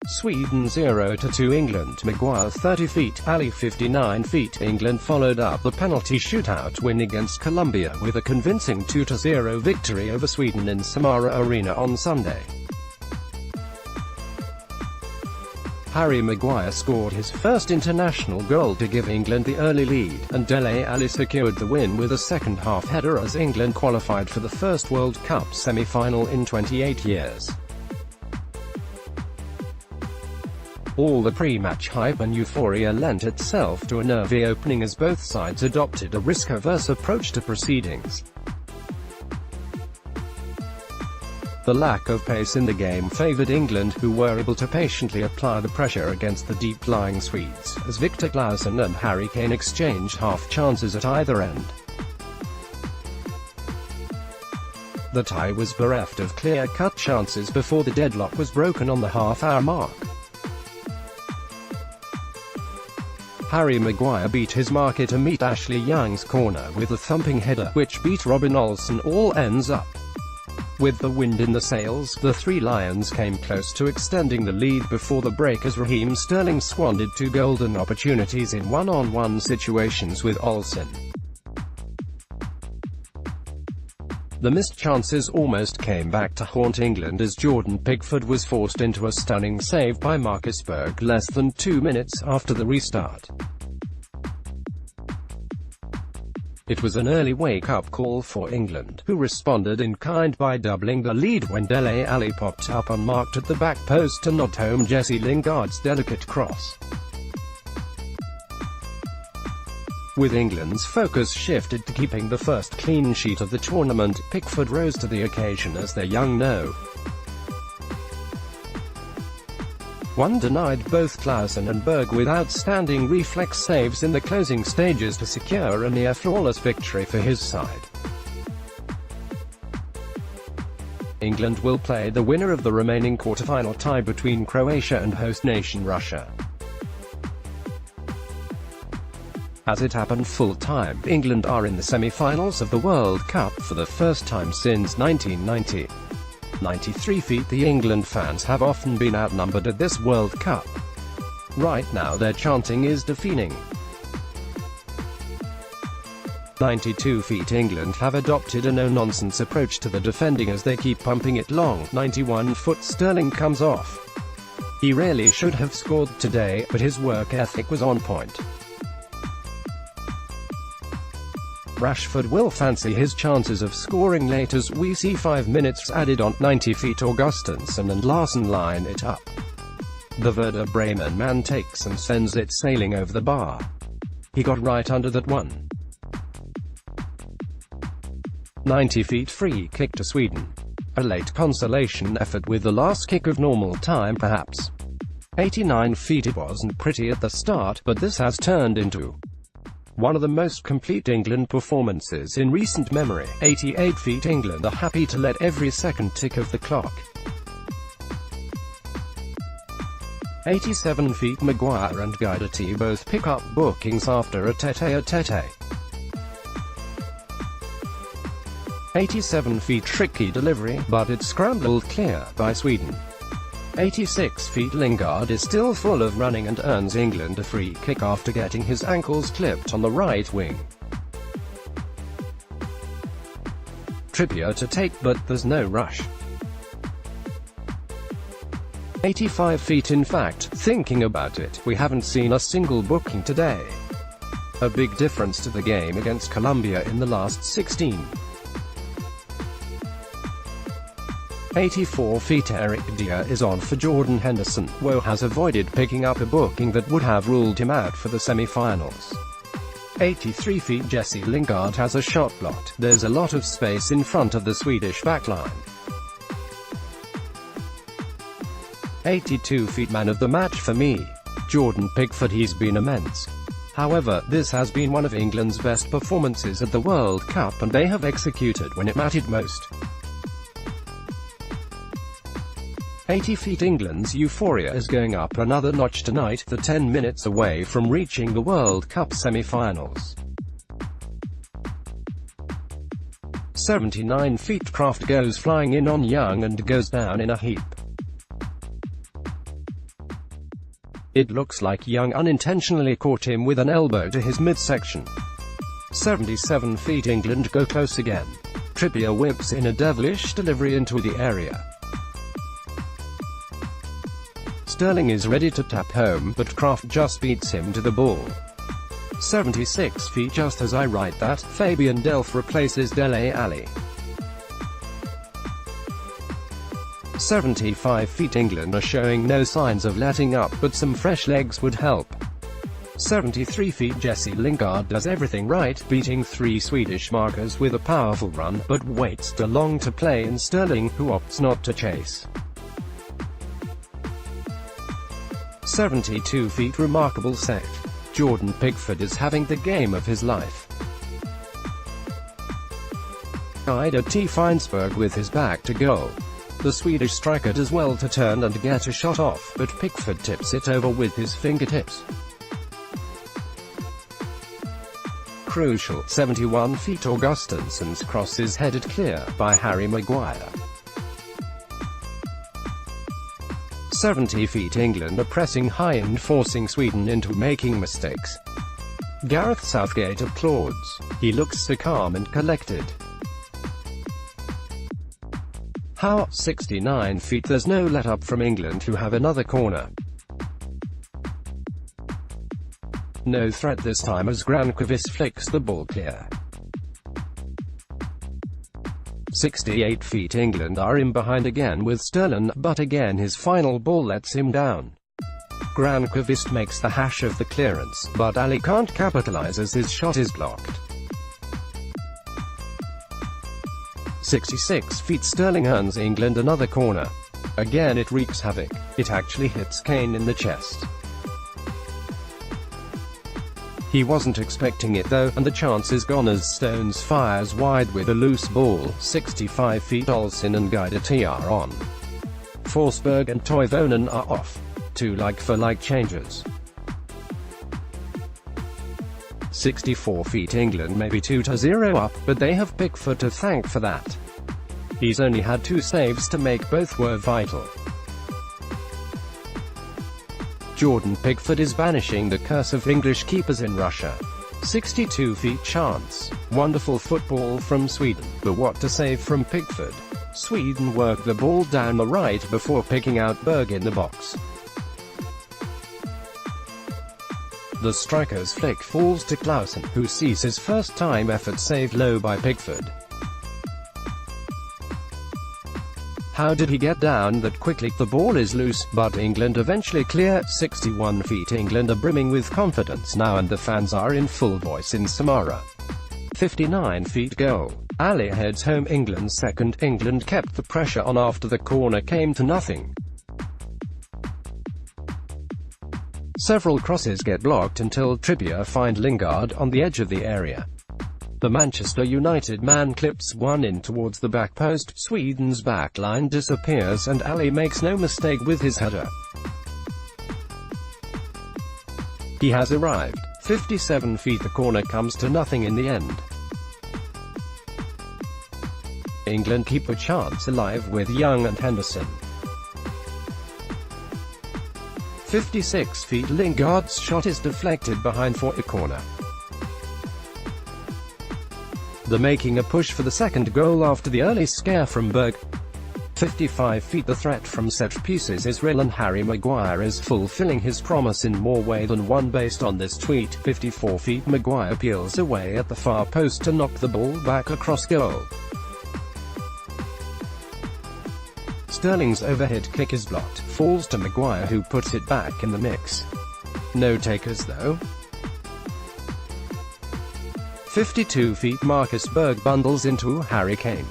Sweden 0-2 England. Maguire 30 feet, Ali 59 feet. England followed up the penalty shootout win against Colombia with a convincing 2-0 victory over Sweden in Samara Arena on Sunday. Harry Maguire scored his first international goal to give England the early lead, and Dele Alli secured the win with a second-half header as England qualified for the first World Cup semi-final in 28 years. All the pre-match hype and euphoria lent itself to a nervy opening as both sides adopted a risk-averse approach to proceedings. The lack of pace in the game favoured England, who were able to patiently apply the pressure against the deep-lying Swedes, as Victor Claesson and Harry Kane exchanged half-chances at either end. The tie was bereft of clear-cut chances before the deadlock was broken on the half-hour mark. Harry Maguire beat his marker to meet Ashley Young's corner with a thumping header, which beat Robin Olsen all ends up. With the wind in the sails, the Three Lions came close to extending the lead before the break as Raheem Sterling squandered two golden opportunities in one-on-one situations with Olsen. The missed chances almost came back to haunt England as Jordan Pickford was forced into a stunning save by Marcus Berg less than 2 minutes after the restart. It was an early wake-up call for England, who responded in kind by doubling the lead when Dele Alli popped up unmarked at the back post to nod home Jesse Lingard's delicate cross. With England's focus shifted to keeping the first clean sheet of the tournament, Pickford rose to the occasion as their young no. 1 denied both Claesson and Berg with outstanding reflex saves in the closing stages to secure a near-flawless victory for his side. England will play the winner of the remaining quarter-final tie between Croatia and host nation Russia. As it happened full-time, England are in the semi-finals of the World Cup for the first time since 1990. 93 feet. The England fans have often been outnumbered at this World Cup. Right now their chanting is deafening. 92 feet. England have adopted a no-nonsense approach to the defending as they keep pumping it long. 91-foot. Sterling comes off. He really should have scored today, but his work ethic was on point. Rashford will fancy his chances of scoring late as we see 5 minutes added on. 90 feet. Augustinson and Larsen line it up. The Werder Bremen man takes and sends it sailing over the bar. He got right under that one. 90 feet. Free kick to Sweden. A late consolation effort with the last kick of normal time perhaps. 89 feet. It wasn't pretty at the start, but this has turned into one of the most complete England performances in recent memory. 88 feet. England are happy to let every second tick of the clock. 87 feet. Maguire and Guidetti both pick up bookings after a tete-a-tete. 87 feet. Tricky delivery, but it's scrambled clear by Sweden. 86 feet. Lingard is still full of running and earns England a free kick after getting his ankles clipped on the right wing. Trippier to take, but there's no rush. 85 feet. In fact, thinking about it, we haven't seen a single booking today. A big difference to the game against Colombia in the last 16. 84 feet. Eric Dier is on for Jordan Henderson. Woe has avoided picking up a booking that would have ruled him out for the semi-finals. 83 feet. Jesse Lingard has a shot blocked. There's a lot of space in front of the Swedish backline. 82 feet. Man of the match for me, Jordan Pickford. He's been immense. However, this has been one of England's best performances at the World Cup and they have executed when it mattered most. 80 feet. England's euphoria is going up another notch tonight, the 10 minutes away from reaching the World Cup semi-finals. 79 feet. Kraft goes flying in on Young and goes down in a heap. It looks like Young unintentionally caught him with an elbow to his midsection. 77 feet England go close again. Trippier whips in a devilish delivery into the area. Sterling is ready to tap home, but Kraft just beats him to the ball. 76 feet. Just as I write that, Fabian Delph replaces Dele Alli. 75 feet England are showing no signs of letting up, but some fresh legs would help. 73 feet Jesse Lingard does everything right, beating 3 Swedish markers with a powerful run, but waits too long to play in Sterling, who opts not to chase. 72 feet remarkable save. Jordan Pickford is having the game of his life. Ida T. Feinsberg with his back to goal. The Swedish striker does well to turn and get a shot off, but Pickford tips it over with his fingertips. Crucial, 71 feet Augustinsson's cross is headed clear by Harry Maguire. 70 feet England are pressing high and forcing Sweden into making mistakes. Gareth Southgate applauds. He looks so calm and collected. How? 69 feet. There's no let-up from England, who have another corner. No threat this time as Granqvist flicks the ball clear. 68 feet England are in behind again with Sterling, but again his final ball lets him down. Granqvist makes the hash of the clearance, but Ali can't capitalize as his shot is blocked. 66 feet Sterling earns England another corner. Again it wreaks havoc. It actually hits Kane in the chest. He wasn't expecting it though, and the chance is gone as Stones fires wide with a loose ball. 65 feet Olsen and Guidetti are on. Forsberg and Toivonen are off. 2 like-for-like changes. 64 feet England may be 2-0 up, but they have Pickford to thank for that. He's only had 2 saves to make, both were vital. Jordan Pickford is banishing the curse of English keepers in Russia. 62 feet chance. Wonderful football from Sweden, but what to save from Pickford? Sweden work the ball down the right before picking out Berg in the box. The striker's flick falls to Clausen, who sees his first-time effort saved low by Pickford. How did he get down that quickly? The ball is loose, but England eventually clear. 61 feet England are brimming with confidence now, and the fans are in full voice in Samara. 59 feet goal. Ali heads home England's second. England kept the pressure on after the corner came to nothing. Several crosses get blocked until Trippier finds Lingard on the edge of the area. The Manchester United man clips one in towards the back post. Sweden's backline disappears and Ali makes no mistake with his header. He has arrived. 57 feet. The corner comes to nothing in the end. England keep a chance alive with Young and Henderson. 56 feet Lingard's shot is deflected behind for a corner. They're making a push for the second goal after the early scare from Berg. 55 feet. The threat from set pieces is real and Harry Maguire is fulfilling his promise in more way than one based on this tweet. 54 feet Maguire peels away at the far post to knock the ball back across goal. Sterling's overhead kick is blocked, falls to Maguire who puts it back in the mix. No takers though. 52 feet Marcus Berg bundles into Harry Kane.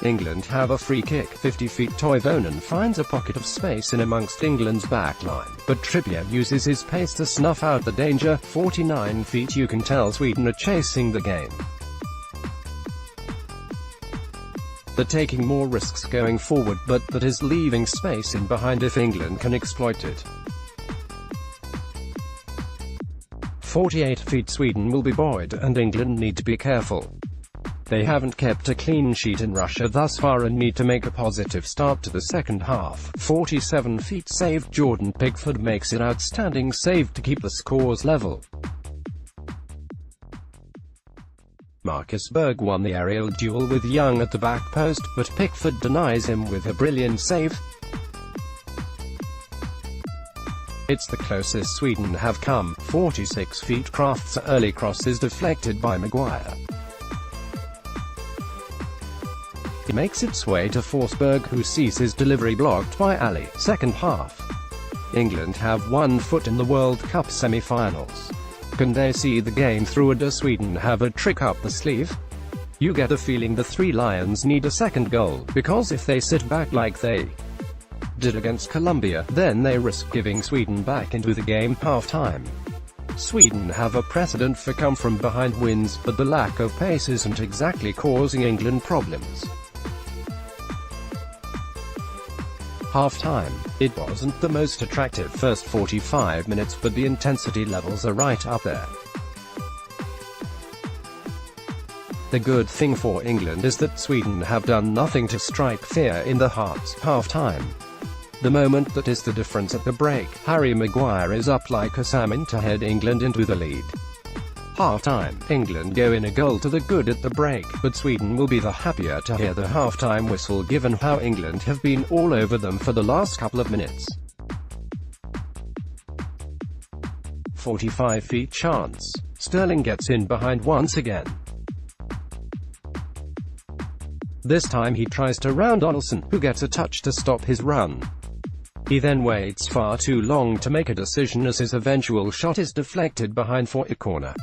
England have a free kick. 50 feet Toivonen finds a pocket of space in amongst England's backline, but Trippier uses his pace to snuff out the danger. 49 feet. You can tell Sweden are chasing the game. They're taking more risks going forward, but that is leaving space in behind if England can exploit it. 48 feet Sweden will be buoyed, and England need to be careful. They haven't kept a clean sheet in Russia thus far and need to make a positive start to the second half. 47 feet saved. Jordan Pickford makes it outstanding save to keep the scores level. Marcus Berg won the aerial duel with Young at the back post, but Pickford denies him with a brilliant save. It's the closest Sweden have come. 46 feet. Kraft's early cross is deflected by Maguire. He makes its way to Forsberg, who sees his delivery blocked by Ali. Second half. England have 1 foot in the World Cup semi-finals. Can they see the game through, or does Sweden have a trick up the sleeve? You get the feeling the Three Lions need a second goal, because if they sit back like they did against Colombia, then they risk giving Sweden back into the game half-time. Sweden have a precedent for come-from-behind wins, but the lack of pace isn't exactly causing England problems. Half-time. It wasn't the most attractive first 45 minutes, but the intensity levels are right up there. The good thing for England is that Sweden have done nothing to strike fear in the hearts. Half-time. The moment that is the difference at the break. Harry Maguire is up like a salmon to head England into the lead. Half-time. England go in a goal to the good at the break, but Sweden will be the happier to hear the half-time whistle given how England have been all over them for the last couple of minutes. 45 feet chance. Sterling gets in behind once again. This time he tries to round Olsen, who gets a touch to stop his run. He then waits far too long to make a decision as his eventual shot is deflected behind for a corner.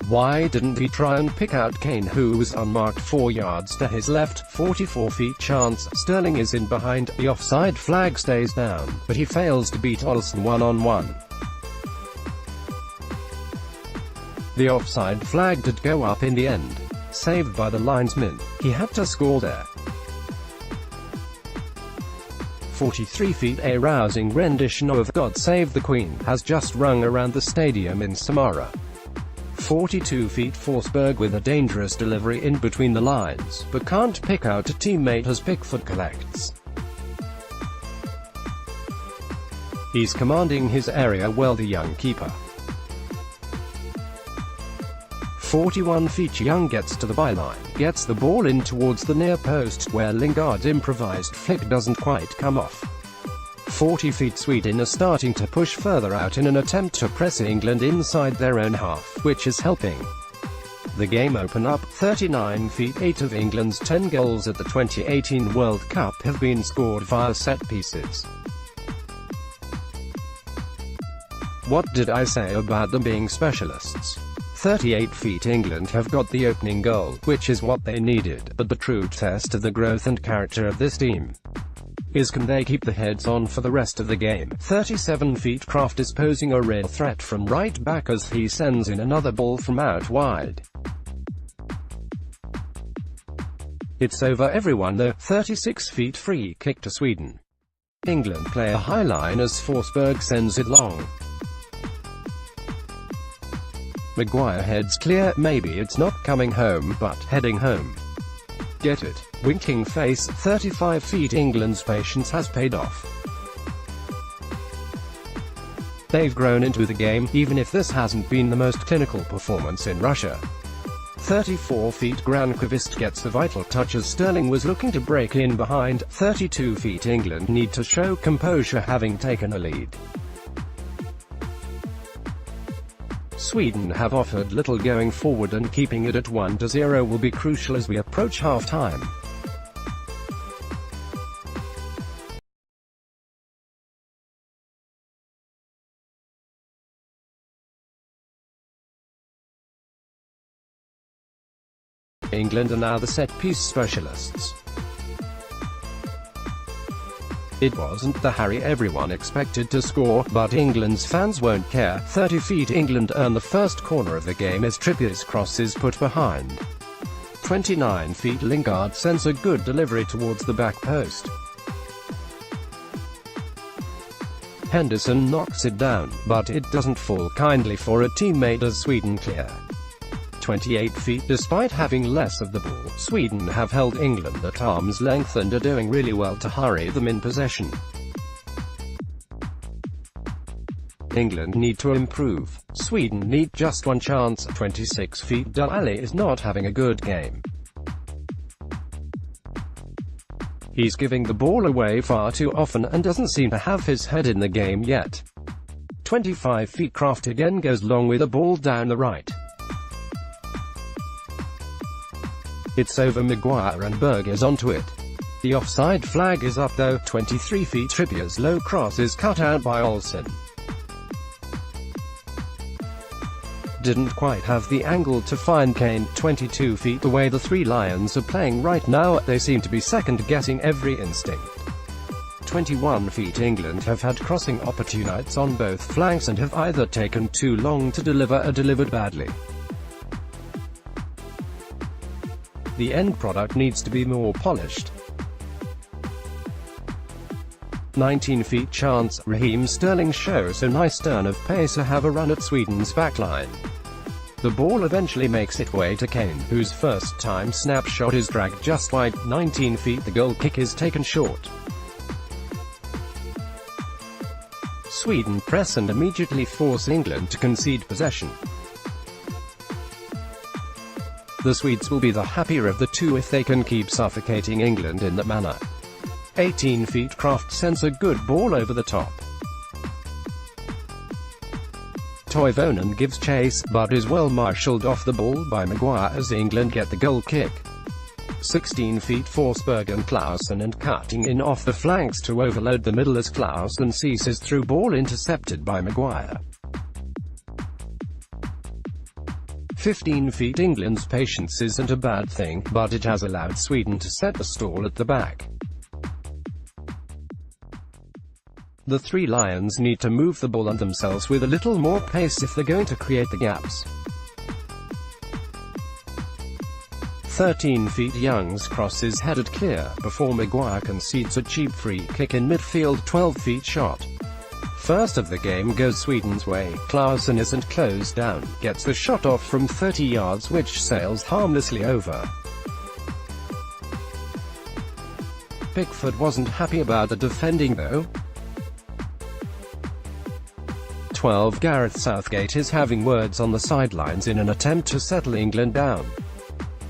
Why didn't he try and pick out Kane, who was unmarked 4 yards to his left? 44 feet chance. Sterling is in behind. The offside flag stays down, but he fails to beat Olsen one-on-one. The offside flag did go up in the end. Saved by the linesman. He had to score there. 43 feet. A rousing rendition of God Save the Queen has just rung around the stadium in Samara. 42 feet. Forsberg with a dangerous delivery in between the lines, but can't pick out a teammate as Pickford collects. He's commanding his area well, the young keeper. 41 feet. Young gets to the byline, gets the ball in towards the near post, where Lingard's improvised flick doesn't quite come off. 40 feet. Sweden are starting to push further out in an attempt to press England inside their own half, which is helping the game open up. 39 feet. 8 of England's 10 goals at the 2018 World Cup have been scored via set pieces. What did I say about them being specialists? 38 feet. England have got the opening goal, which is what they needed, but the true test of the growth and character of this team is, can they keep the heads on for the rest of the game? 37 feet. Kraft is posing a real threat from right back as he sends in another ball from out wide. It's over everyone though. 36 feet. Free kick to Sweden. England play a high line as Forsberg sends it long. Maguire heads clear. Maybe it's not coming home, but heading home. Get it? Winking face. 35 feet. England's patience has paid off. They've grown into the game, even if this hasn't been the most clinical performance in Russia. 34 feet. Granqvist gets the vital touch as Sterling was looking to break in behind. 32 feet. England need to show composure having taken a lead. Sweden have offered little going forward, and keeping it at 1-0 will be crucial as we approach half-time. England are now the set-piece specialists. It wasn't the Harry everyone expected to score, but England's fans won't care. 30 feet. England earn the first corner of the game as Trippier's cross is put behind. 29 feet. Lingard sends a good delivery towards the back post. Henderson knocks it down, but it doesn't fall kindly for a teammate as Sweden clear. 28 feet. Despite having less of the ball, Sweden have held England at arm's length and are doing really well to hurry them in possession. England need to improve. Sweden need just one chance. 26 feet. Ali is not having a good game. He's giving the ball away far too often and doesn't seem to have his head in the game yet. 25 feet. Kraft again goes long with the ball down the right. It's over. Maguire and Berger's onto it. The offside flag is up though. 23 feet. Trippier's low cross is cut out by Olsen. Didn't quite have the angle to find Kane. 22 feet. The way the three Lions are playing right now, they seem to be second-guessing every instinct. 21 feet. England have had crossing opportunities on both flanks and have either taken too long to deliver or delivered badly. The end product needs to be more polished. 19 feet. Chance. Raheem Sterling shows a nice turn of pace to have a run at Sweden's backline. The ball eventually makes its way to Kane, whose first-time snapshot is dragged just wide. 19 feet. The goal kick is taken short. Sweden press and immediately force England to concede possession. The Swedes will be the happier of the two if they can keep suffocating England in that manner. 18 feet. Kraft sends a good ball over the top. Toivonen gives chase, but is well marshalled off the ball by Maguire as England get the goal kick. 16 feet. Forsberg and Clausen and cutting in off the flanks to overload the middle as Clausen sees his through ball intercepted by Maguire. 15 feet. England's patience isn't a bad thing, but it has allowed Sweden to set the stall at the back. The three Lions need to move the ball and themselves with a little more pace if they're going to create the gaps. 13 feet. Young's cross is headed clear, before Maguire concedes a cheap free kick in midfield. 12 feet. Shot. First of the game goes Sweden's way. Clausen isn't closed down, gets the shot off from 30 yards which sails harmlessly over. Pickford wasn't happy about the defending though. 12. Gareth Southgate is having words on the sidelines in an attempt to settle England down.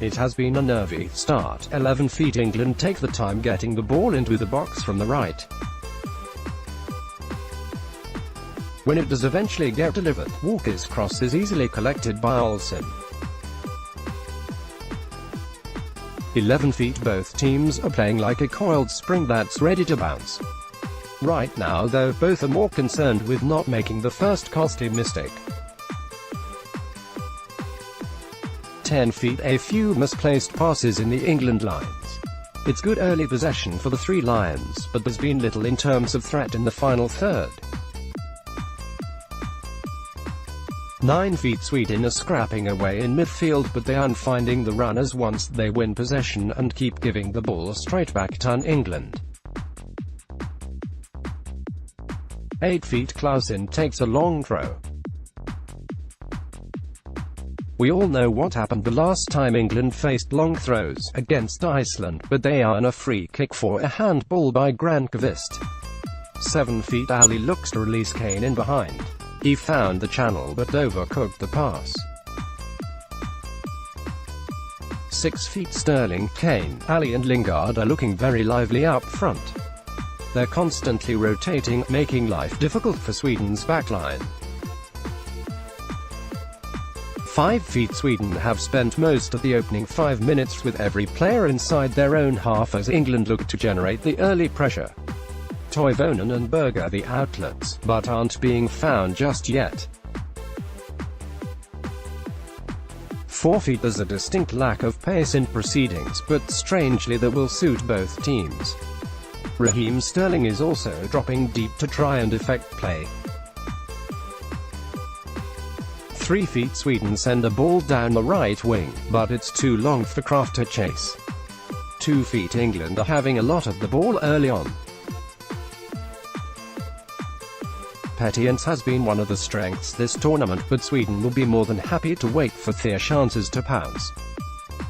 It has been a nervy start. 11 feet. England take the time getting the ball into the box from the right. When it does eventually get delivered, Walker's cross is easily collected by Olsen. 11 feet. Both teams are playing like a coiled spring that's ready to bounce. Right now though, both are more concerned with not making the first costly mistake. 10 feet. A few misplaced passes in the England lines. It's good early possession for the three Lions, but there's been little in terms of threat in the final third. 9 feet. Sweden are scrapping away in midfield, but they aren't finding the runners once they win possession and keep giving the ball straight back to England. 8 feet. Clausen takes a long throw. We all know what happened the last time England faced long throws against Iceland, but they earn a free kick for a handball by Granqvist. 7 feet. Ali looks to release Kane in behind. He found the channel but overcooked the pass. 6 feet. Sterling, Kane, Ali and Lingard are looking very lively up front. They're constantly rotating, making life difficult for Sweden's backline. 5 feet. Sweden have spent most of the opening 5 minutes with every player inside their own half as England look to generate the early pressure. Toivonen and Berger the outlets, but aren't being found just yet. 4 feet. There's a distinct lack of pace in proceedings, but strangely that will suit both teams. Raheem Sterling is also dropping deep to try and effect play. 3 feet. Sweden send a ball down the right wing, but it's too long for Kraft to chase. 2 feet. England are having a lot of the ball early on. Petience has been one of the strengths this tournament, but Sweden will be more than happy to wait for their chances to pounce.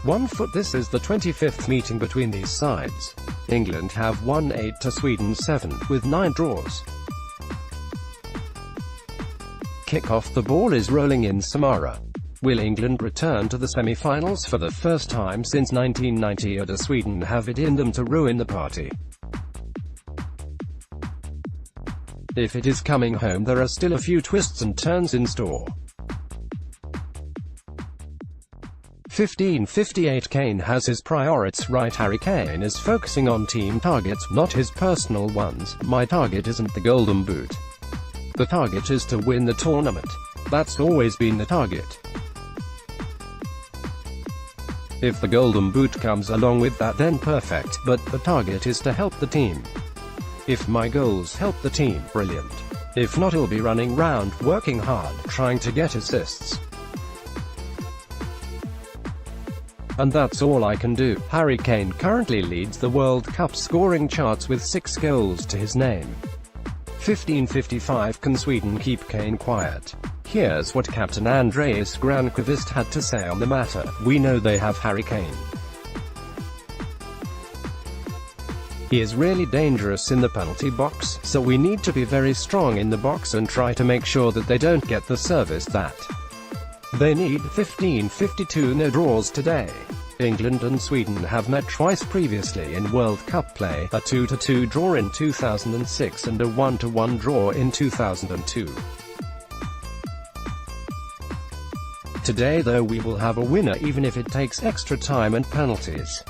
1 foot. This is the 25th meeting between these sides. England have won 8 to Sweden 7, with 9 draws. Kick-off. The ball is rolling in Samara. Will England return to the semi-finals for the first time since 1990, or does Sweden have it in them to ruin the party? If it is coming home, there are still a few twists and turns in store. 15:58. Kane has his priorities right. Harry Kane is focusing on team targets, not his personal ones. My target isn't the Golden Boot. The target is to win the tournament. That's always been the target. If the Golden Boot comes along with that, then perfect, but the target is to help the team. If my goals help the team, brilliant. If not, he'll be running round, working hard, trying to get assists. And that's all I can do. Harry Kane currently leads the World Cup scoring charts with 6 goals to his name. 15:55. Can Sweden keep Kane quiet? Here's what Captain Andreas Granqvist had to say on the matter. We know they have Harry Kane. He is really dangerous in the penalty box, so we need to be very strong in the box and try to make sure that they don't get the service that they need. 15:52. No draws today. England and Sweden have met twice previously in World Cup play, a 2-2 draw in 2006 and a 1-1 draw in 2002. Today though, we will have a winner even if it takes extra time and penalties.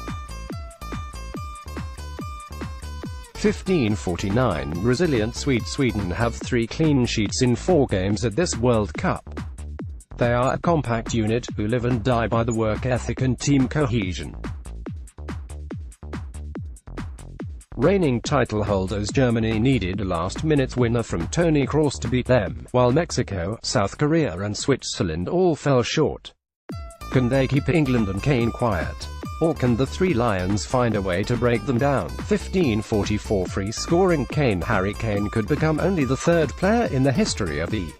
15:49. Resilient Sweden have 3 clean sheets in 4 games at this World Cup. They are a compact unit, who live and die by the work ethic and team cohesion. Reigning title holders Germany needed a last-minute winner from Toni Kroos to beat them, while Mexico, South Korea and Switzerland all fell short. Can they keep England and Kane quiet? Or can the 3 Lions find a way to break them down? 15:44. Free scoring. Harry Kane could become only the 3rd player in the history of the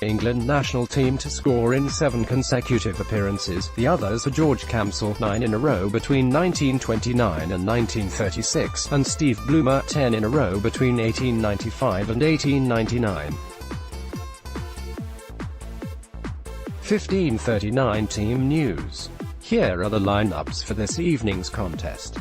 England national team to score in 7 consecutive appearances. The others are George Campbell, 9 in a row between 1929 and 1936, and Steve Bloomer, 10 in a row between 1895 and 1899. 15:39. Team news. Here are the lineups for this evening's contest.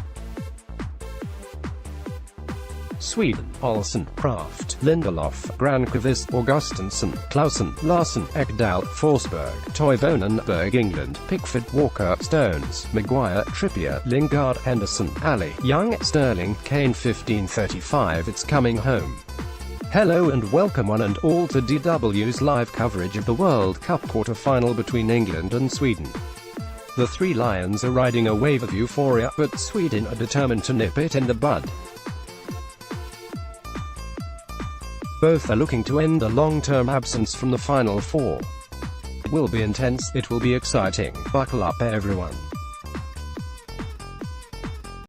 Sweden: Olsen, Kraft, Lindelof, Granqvist, Augustinsson, Clausen, Larsson, Ekdal, Forsberg, Toivonen. Berg. England: Pickford, Walker, Stones, Maguire, Trippier, Lingard, Henderson, Ali, Young, Sterling, Kane. 15:35. It's coming home. Hello and welcome one and all to DW's live coverage of the World Cup quarter-final between England and Sweden. The 3 Lions are riding a wave of euphoria, but Sweden are determined to nip it in the bud. Both are looking to end a long-term absence from the Final Four. It will be intense, it will be exciting. Buckle up everyone.